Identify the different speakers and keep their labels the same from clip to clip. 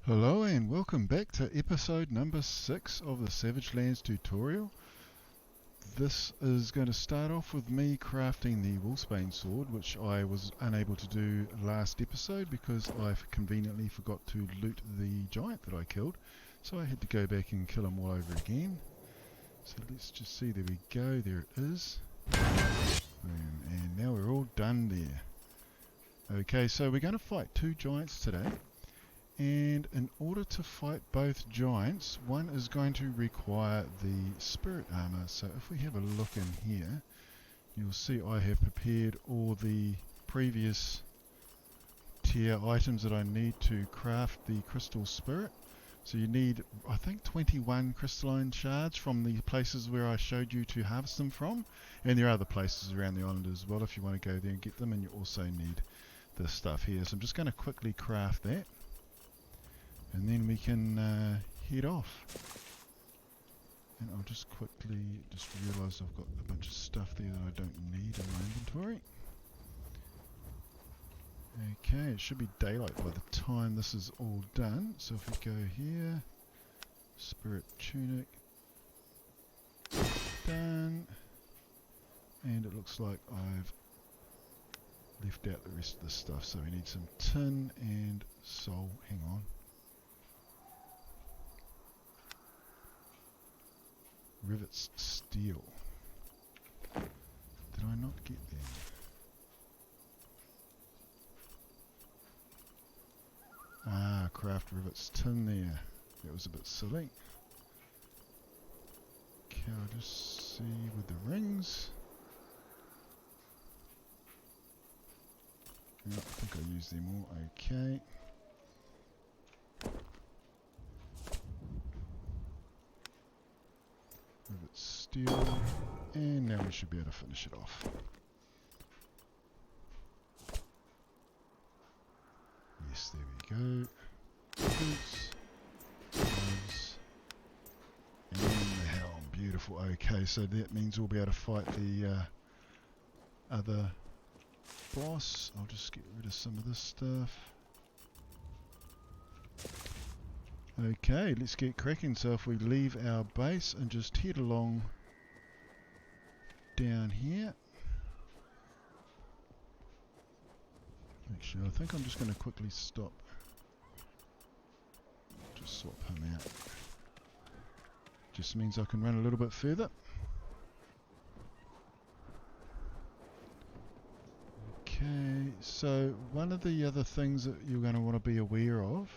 Speaker 1: Hello and welcome back to episode number 6 of the Savage Lands tutorial. This is going to start off with me crafting the Wolfsbane sword, which I was unable to do last episode because I conveniently forgot to loot the giant that I killed. So I had to go back and kill him all over again. So let's just see, there we go, there it is. Boom, and now we're all done there. Okay, so we're going to fight two giants today. And in order to fight both giants, one is going to require the spirit armor. So if we have a look in here, you'll see I have prepared all the previous tier items that I need to craft the crystal spirit. So you need, I think, 21 crystalline shards from the places where I showed you to harvest them from. And there are other places around the island as well if you want to go there and get them. And you also need this stuff here. So I'm just going to quickly craft that. And then we can head off. And I'll just quickly realise I've got a bunch of stuff there that I don't need in my inventory. Okay, it should be daylight by the time this is all done. So if we go here, spirit tunic, done. And it looks like I've left out the rest of the stuff. So we need some tin and soul. Hang on. Rivets steel. Did I not get them? Ah, craft rivets tin there. That was a bit silly. Okay, I'll just see with the rings. No, I think I used them all. Okay. Rivet steel, and now we should be able to finish it off. Yes, there we go. Boots, gloves, and the helm. Beautiful. Okay, so that means we'll be able to fight the other boss. I'll just get rid of some of this stuff. Okay, let's get cracking. So if we leave our base and just head along down here. Actually, I think I'm just going to quickly stop. Just swap him out. Just means I can run a little bit further. Okay, so one of the other things that you're going to want to be aware of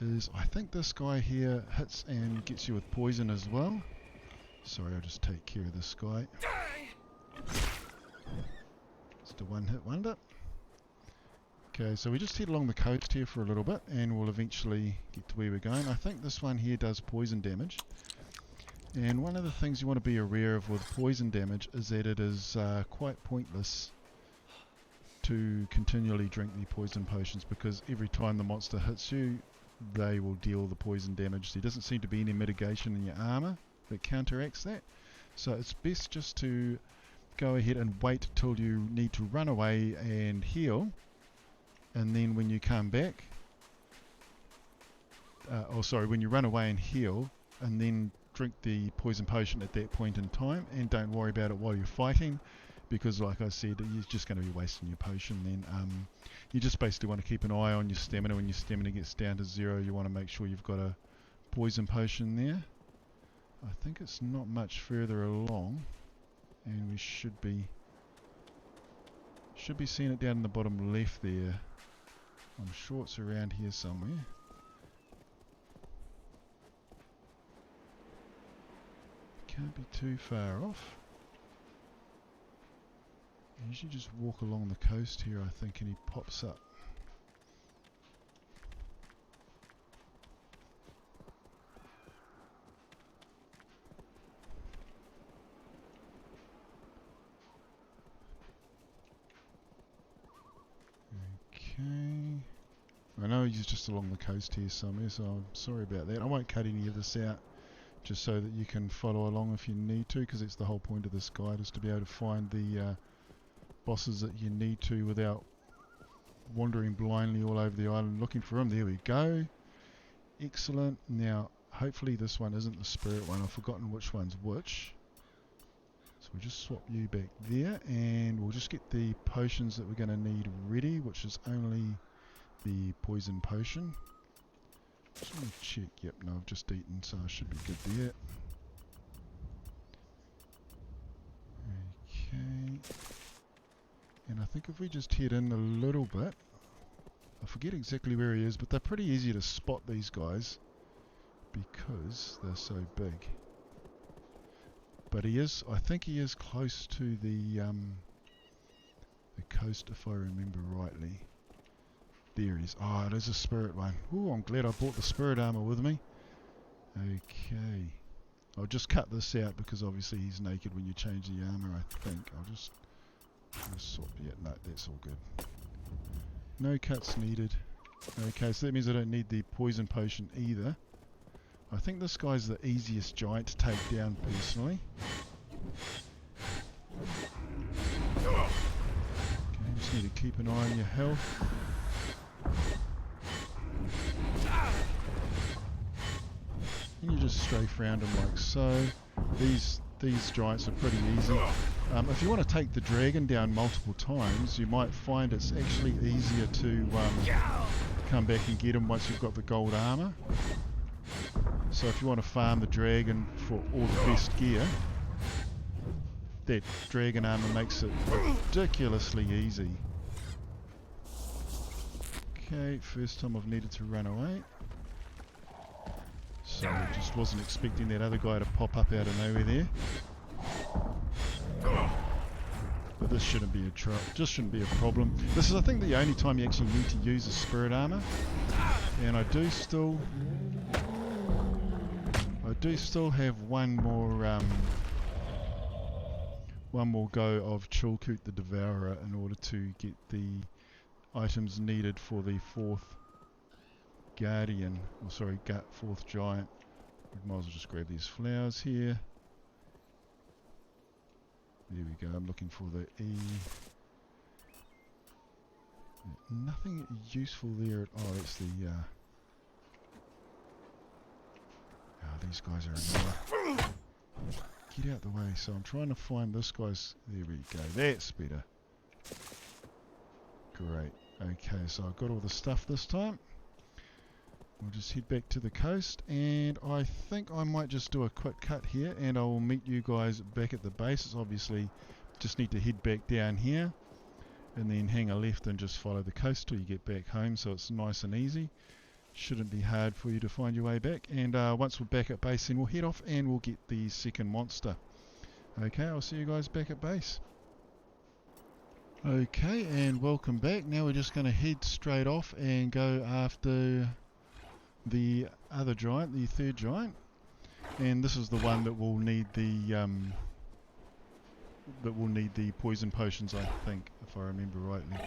Speaker 1: is I think this guy here hits and gets you with poison as well. Sorry, I'll just take care of this guy. Just a one-hit wonder. Okay, so we just head along the coast here for a little bit and we'll eventually get to where we're going. I think this one here does poison damage. And one of the things you want to be aware of with poison damage is that it is quite pointless to continually drink the poison potions because every time the monster hits you, they will deal the poison damage. There doesn't seem to be any mitigation in your armor that counteracts that. So it's best just to go ahead and wait till you need to run away and heal. And then when you come back, when you run away and heal, and then drink the poison potion at that point in time, and don't worry about it while you're fighting, because like I said, you're just going to be wasting your potion then. You just basically want to keep an eye on your stamina. When your stamina gets down to 0, you want to make sure you've got a poison potion there. I think it's not much further along, and we should be seeing it down in the bottom left there. I'm sure it's around here somewhere. Can't be too far off. You usually just walk along the coast here, I think, and he pops up. Okay. I know he's just along the coast here somewhere, so I'm sorry about that. I won't cut any of this out, just so that you can follow along if you need to, because it's the whole point of this guide, is to be able to find the bosses that you need to without wandering blindly all over the island looking for him. There we go. Excellent. Now, hopefully this one isn't the spirit one. I've forgotten which one's which. So we'll just swap you back there, and we'll just get the potions that we're going to need ready, which is only the poison potion. Just want to check. Yep, no, I've just eaten, so I should be good there. Okay. And I think if we just head in a little bit, I forget exactly where he is, but they're pretty easy to spot, these guys, because they're so big. But he is, I think he is close to the coast, if I remember rightly. There he is. Oh, it is a spirit one. Ooh, I'm glad I brought the spirit armor with me. Okay. I'll just cut this out because obviously he's naked when you change the armor, I think. I'll just swap. Yeah, no, that's all good. No cuts needed. Okay, so that means I don't need the poison potion either. I think this guy's the easiest giant to take down personally. Okay, just need to keep an eye on your health. And you just strafe around them like so. These giants are pretty easy. If you want to take the dragon down multiple times, you might find it's actually easier to come back and get him once you've got the gold armor. So if you want to farm the dragon for all the best gear, that dragon armor makes it ridiculously easy. Okay, first time I've needed to run away. So I just wasn't expecting that other guy to pop up out of nowhere there. But this shouldn't be a problem. This is, I think, the only time you actually need to use a spirit armor. And I do still have one more go of Chulkut the Devourer in order to get the items needed for the fourth guardian, or sorry, fourth giant. We might as well just grab these flowers here. There we go, I'm looking for the E. Nothing useful there at all. That's the these guys are annoying. Get out the way. So I'm trying to find this guy's. There we go. That's better. Great. Okay, so I've got all the stuff this time. We'll just head back to the coast, and I think I might just do a quick cut here, and I will meet you guys back at the base. It's obviously just need to head back down here, and then hang a left and just follow the coast till you get back home, so it's nice and easy. Shouldn't be hard for you to find your way back. And once we're back at base, then we'll head off and we'll get the second monster. Okay, I'll see you guys back at base. Okay, and welcome back. Now we're just going to head straight off and go after the other giant, the third giant. And this is the one that will need the poison potions, I think, if I remember rightly.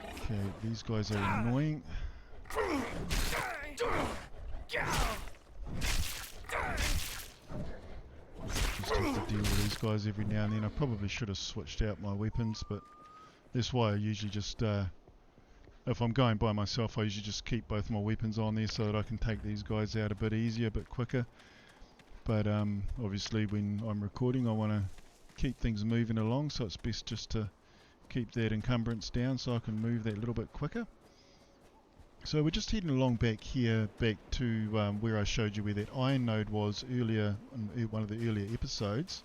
Speaker 1: Okay, these guys are annoying. Just have to deal with these guys every now and then. I probably should have switched out my weapons, but that's why I usually just, if I'm going by myself, I usually just keep both my weapons on there so that I can take these guys out a bit easier, a bit quicker. But obviously when I'm recording, I want to keep things moving along, so it's best just to keep that encumbrance down so I can move that little bit quicker. So we're just heading along back here, back to where I showed you where that iron node was earlier in one of the earlier episodes.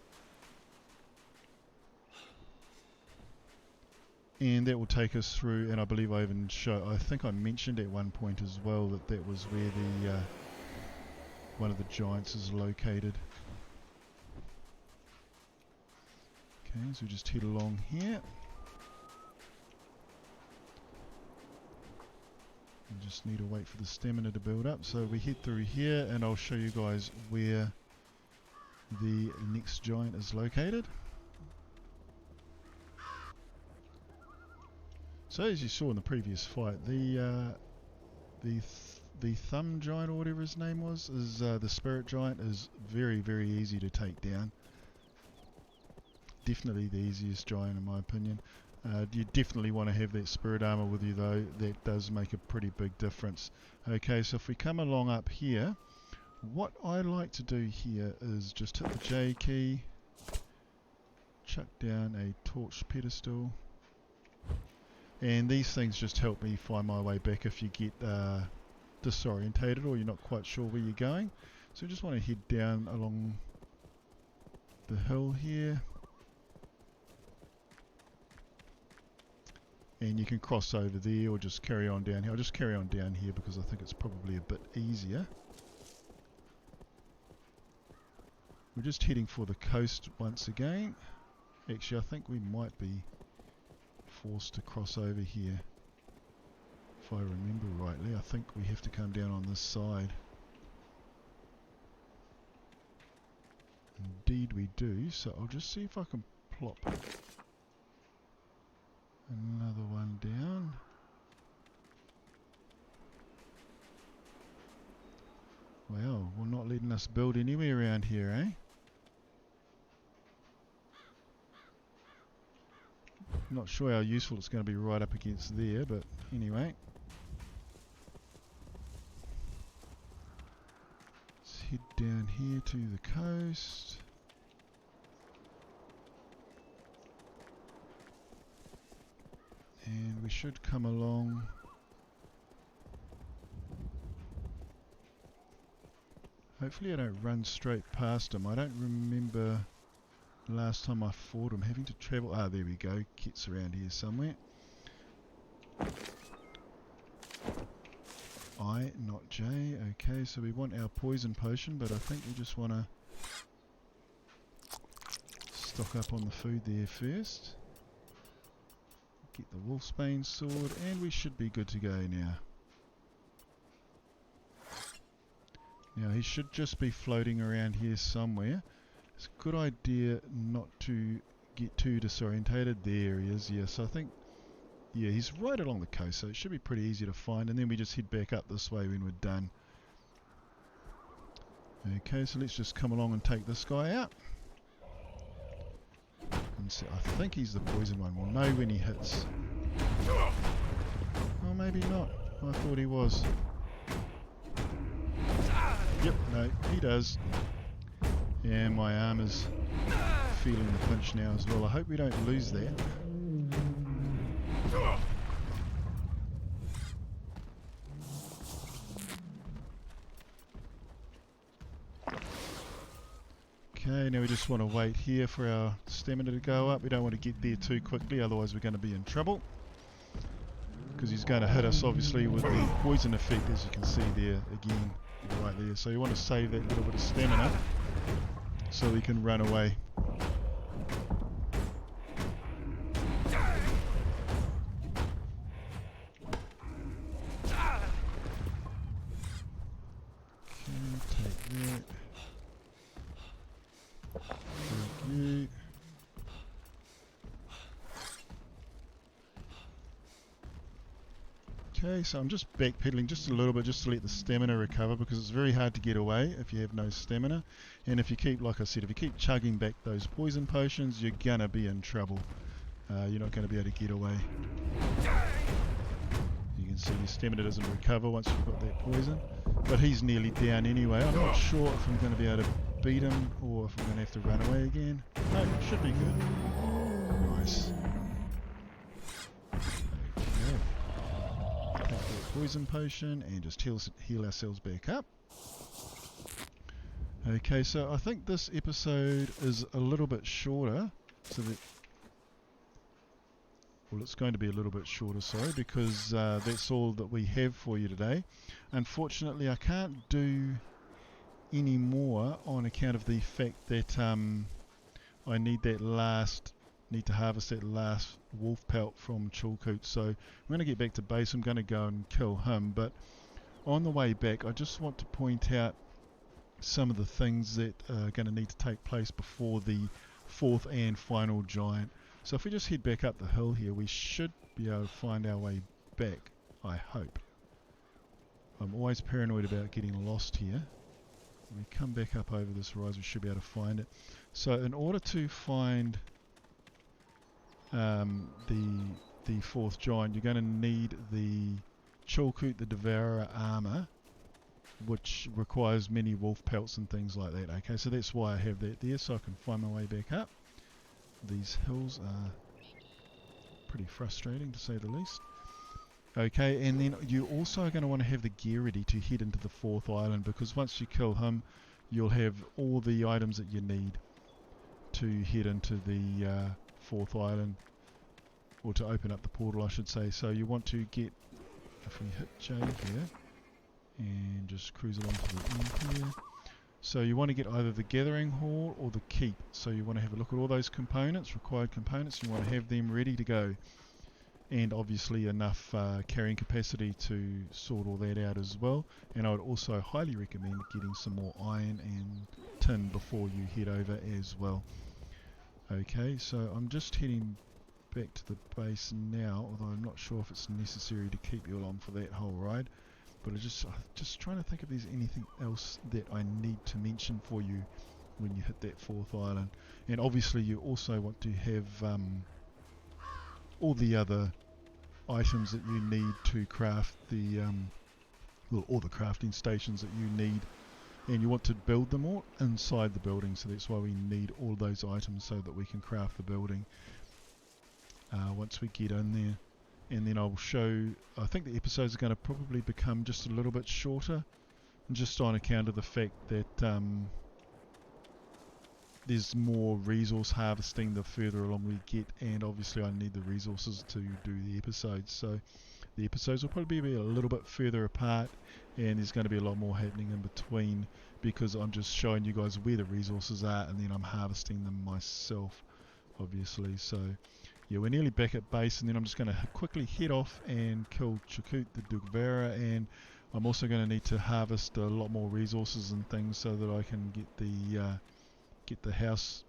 Speaker 1: And that will take us through, and I believe I think I mentioned at one point as well that that was where the one of the giants is located. Okay, so we just head along here. We just need to wait for the stamina to build up. So we head through here and I'll show you guys where the next giant is located. So as you saw in the previous fight, the Thuum giant, or whatever his name was, is the spirit giant, is very, very easy to take down. Definitely the easiest giant in my opinion. You definitely want to have that spirit armor with you though. That does make a pretty big difference. Okay, so if we come along up here, what I like to do here is just hit the J key, chuck down a torch pedestal, and these things just help me find my way back if you get disorientated or you're not quite sure where you're going. So we just want to head down along the hill here, and you can cross over there or just carry on down here. I'll just carry on down here because I think it's probably a bit easier. We're just heading for the coast once again. Actually, I think we might be forced to cross over here. If I remember rightly, I think we have to come down on this side. Indeed we do, so I'll just see if I can plop another one down. Well, we're not letting us build anywhere around here, eh? Not sure how useful it's going to be right up against there, but anyway. Let's head down here to the coast. And we should come along. Hopefully I don't run straight past him. I don't remember last time I fought him having to travel. Ah, there we go. Ket's around here somewhere. I, not J. Okay, so we want our poison potion, but I think we just want to stock up on the food there first. Get the Wolfsbane sword, and we should be good to go now. Now he should just be floating around here somewhere. It's a good idea not to get too disorientated. There he is, yes. I think, yeah, he's right along the coast, so it should be pretty easy to find, and then we just head back up this way when we're done. Okay, so let's just come along and take this guy out. And so I think he's the poison one. We'll know when he hits. Oh, maybe not. I thought he was. Yep, no, he does. Yeah, my arm is feeling the pinch now as well. I hope we don't lose that. Okay, now we just want to wait here for our stamina to go up. We don't want to get there too quickly, otherwise we're going to be in trouble. Because he's going to hit us obviously with the poison effect, as you can see there again, right there. So you want to save that little bit of stamina so we can run away. Okay, so I'm just backpedaling just a little bit just to let the stamina recover, because it's very hard to get away if you have no stamina. And if you keep, like I said, if you keep chugging back those poison potions, you're gonna be in trouble. You're not going to be able to get away. You can see your stamina doesn't recover once you've got that poison. But he's nearly down anyway. I'm not sure if I'm going to be able to beat him or if I'm going to have to run away again. No, should be good. Nice. Poison potion and just heal ourselves back up. Okay, so I think this episode is a little bit shorter, so that, well, it's going to be a little bit shorter, sorry, because that's all that we have for you today. Unfortunately, I can't do any more on account of the fact that I need to harvest that last wolf pelt from Chulkoot. So I'm going to get back to base. I'm going to go and kill him, but on the way back I just want to point out some of the things that are going to need to take place before the fourth and final giant. So if we just head back up the hill here, we should be able to find our way back, I hope. I'm always paranoid about getting lost here. When we come back up over this rise, we should be able to find it. So in order to find the fourth giant, you're going to need the Chilkoot the Devourer armor, which requires many wolf pelts and things like that. Okay, so that's why I have that there, so I can find my way back up. These hills are pretty frustrating to say the least. Okay, and then you also are going to want to have the gear ready to head into the fourth island, because once you kill him, you'll have all the items that you need to head into the fourth island, or to open up the portal I should say. So you want to get, if we hit J here, and just cruise along to the end here. So you want to get either the Gathering Hall or the Keep. So you want to have a look at all those components, required components, you want to have them ready to go. And obviously enough carrying capacity to sort all that out as well. And I would also highly recommend getting some more iron and tin before you head over as well. Okay, so I'm just heading back to the base now, although I'm not sure if it's necessary to keep you along for that whole ride. But I'm just trying to think if there's anything else that I need to mention for you when you hit that fourth island. And obviously you also want to have all the other items that you need to craft the all the crafting stations that you need, and you want to build them all inside the building, so that's why we need all those items so that we can craft the building once we get in there. And then I'll show, I think the episodes are going to probably become just a little bit shorter, just on account of the fact that there's more resource harvesting the further along we get, and obviously I need the resources to do the episodes, so the episodes will probably be a little bit further apart, and there's going to be a lot more happening in between, because I'm just showing you guys where the resources are and then I'm harvesting them myself, obviously. So yeah, we're nearly back at base, and then I'm just going to quickly head off and kill Chilkoot the Devourer, and I'm also going to need to harvest a lot more resources and things so that I can get the house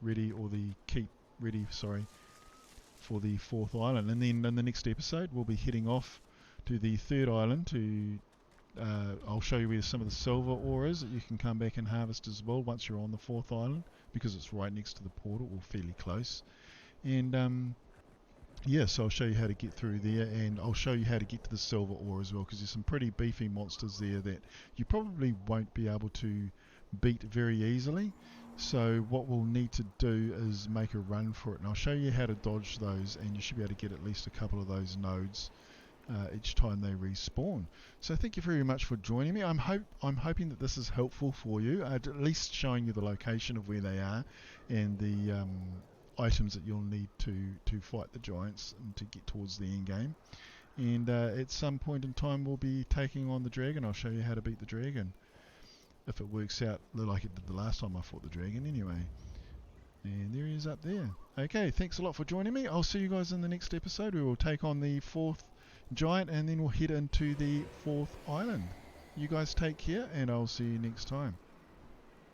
Speaker 1: ready, or the keep ready, sorry, for the fourth island. And then in the next episode we'll be heading off to the third island to I'll show you where some of the silver ore is that you can come back and harvest as well once you're on the fourth island, because it's right next to the portal, or fairly close. And yeah, so I'll show you how to get through there, and I'll show you how to get to the silver ore as well, because there's some pretty beefy monsters there that you probably won't be able to beat very easily. So what we'll need to do is make a run for it, and I'll show you how to dodge those, and you should be able to get at least a couple of those nodes each time they respawn. So thank you very much for joining me. I'm hoping that this is helpful for you, at least showing you the location of where they are and the items that you'll need to fight the giants and to get towards the end game. And at some point in time we'll be taking on the dragon. I'll show you how to beat the dragon, if it works out like it did the last time I fought the dragon anyway. And there he is up there. Okay, thanks a lot for joining me. I'll see you guys in the next episode. We will take on the fourth giant, and then we'll head into the fourth island. You guys take care, and I'll see you next time.